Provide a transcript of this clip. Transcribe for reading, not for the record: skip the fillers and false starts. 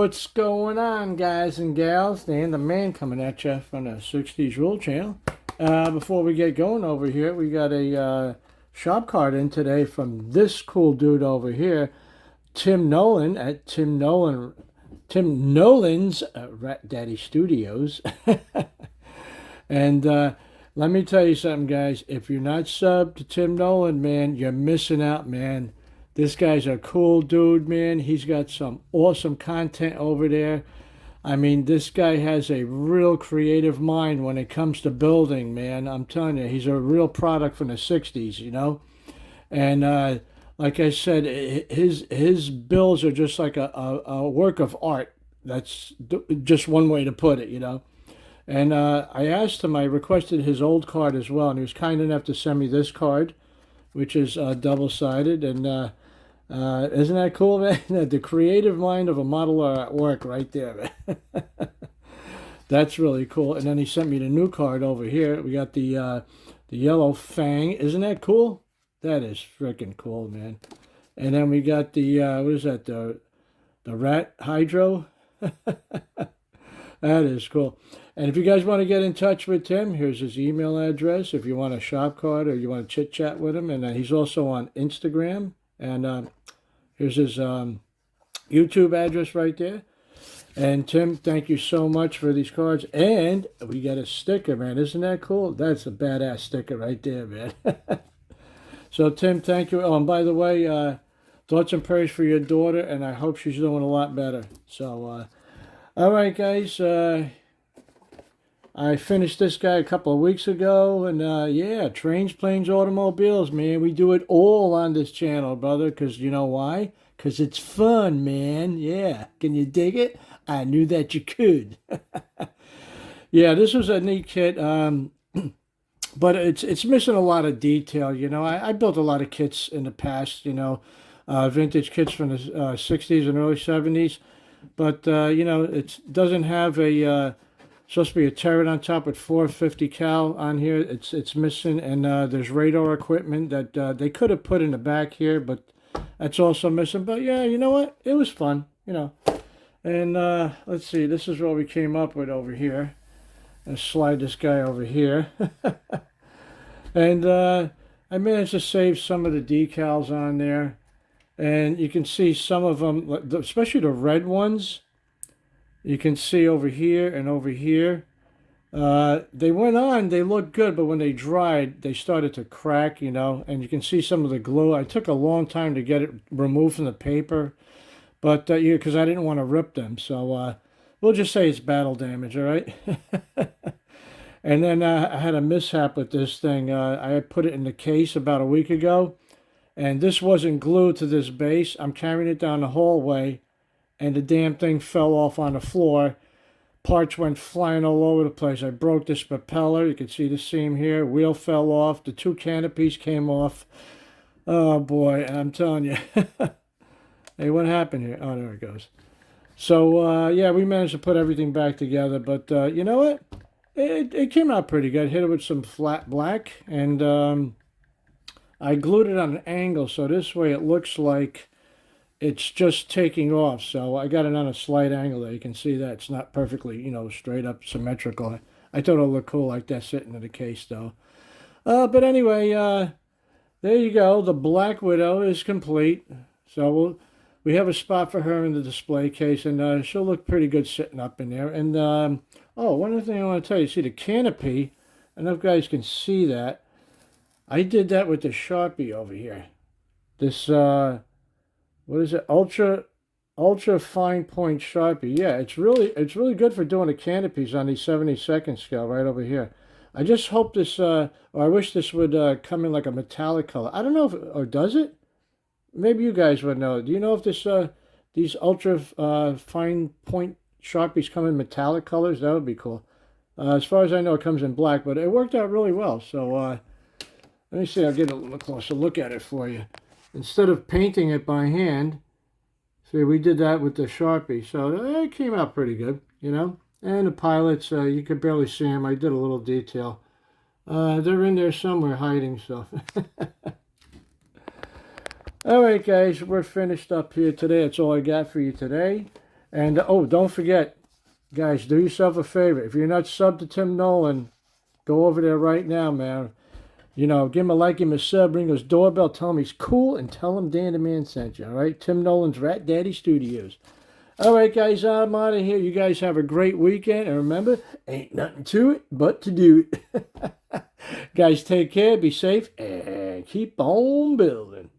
What's going on, guys and gals? Dan the man coming at you from the 60s Rule Channel. Before we get going over here, we got a shop card in today from this cool dude over here, Tim Nolan at Tim Nolan's Rat Daddy Studios. And let me tell you something, guys. If you're not subbed to Tim Nolan, man, you're missing out, man. This guy's a cool dude, man. He's got some awesome content over there. I mean, this guy has a real creative mind when it comes to building, man. I'm telling you, he's a real product from the 60s, you know? And like I said, his builds are just like a work of art. That's just one way to put it, you know? And I asked him, I requested his old card as well, and he was kind enough to send me this card, which is double-sided. And isn't that cool, man? The creative mind of a modeler at work right there, man. That's really cool. And then he sent me the new card over here. We got the yellow fang. Isn't that cool? That is freaking cool, man. And then we got the, what is that, the rat hydro? That is cool. And if you guys want to get in touch with Tim, here's his email address if you want a shop card or you want to chit-chat with him. And he's also on Instagram. And here's his YouTube address right there. And Tim, thank you so much for these cards. And we got a sticker, man. Isn't that cool? That's a badass sticker right there, man. So, Tim, thank you. Oh, and by the way, thoughts and prayers for your daughter, and I hope she's doing a lot better. So, all right, guys. I finished this guy a couple of weeks ago, and yeah, trains, planes, automobiles, man. We do it all on this channel, brother, because you know why? Because it's fun, man. Yeah, can you dig it? I knew that you could. Yeah, this was a neat kit, but it's missing a lot of detail, you know. I built a lot of kits in the past, you know, vintage kits from the 60s and early 70s, but, you know, it doesn't have a... supposed to be a turret on top with 450 cal on here. It's missing, and there's radar equipment that they could have put in the back here, but that's also missing. But yeah, you know what? It was fun, you know. And let's see, this is what we came up with over here. Let's slide this guy over here. And I managed to save some of the decals on there. And you can see some of them, especially the red ones. You can see over here and over here. They went on, they looked good, but when they dried, they started to crack, you know, and you can see some of the glue. I took a long time to get it removed from the paper, but yeah, because I didn't want to rip them. So we'll just say it's battle damage, all right? And then I had a mishap with this thing. I had put it in the case about a week ago, and this wasn't glued to this base. I'm carrying it down the hallway, and the damn thing fell off on the floor. Parts went flying all over the place. I broke this propeller. You can see the seam here. Wheel fell off. The two canopies came off. Oh, boy. I'm telling you. Hey, what happened here? Oh, there it goes. So, yeah, we managed to put everything back together. But you know what? It came out pretty good. Hit it with some flat black. And I glued it on an angle. So this way it looks like it's just taking off. So I got it on a slight angle there. You can see that it's not perfectly, you know, straight up symmetrical. I thought it looked cool like that sitting in the case, though. But anyway, there you go. The Black Widow is complete. So we have a spot for her in the display case, and she'll look pretty good sitting up in there. And, oh, one other thing I want to tell you. See the canopy? I don't know if you guys can see that. I did that with the Sharpie over here. This, what is it? Ultra fine point Sharpie. Yeah, it's really good for doing the canopies on the 72nd scale right over here. I just hope this, or I wish this would come in like a metallic color. I don't know if, or does it? Maybe you guys would know. Do you know if this, these ultra fine point Sharpies come in metallic colors? That would be cool. As far as I know, it comes in black, but it worked out really well. So let me see. I'll get a little closer look at it for you. Instead of painting it by hand, see, we did that with the Sharpie. So it came out pretty good, you know. And the pilots, you could barely see them. I did a little detail. They're in there somewhere hiding, so. All right, guys, we're finished up here today. That's all I got for you today. And oh, don't forget, guys, do yourself a favor. If you're not subbed to Tim Nolan, go over there right now, man. You know, give him a like, give him a sub, ring his doorbell, tell him he's cool, and tell him Dan the Man sent you, all right? Tim Nolan's Rat Daddy Studios. All right, guys, I'm out of here. You guys have a great weekend. And remember, ain't nothing to it but to do it. Guys, take care, be safe, and keep on building.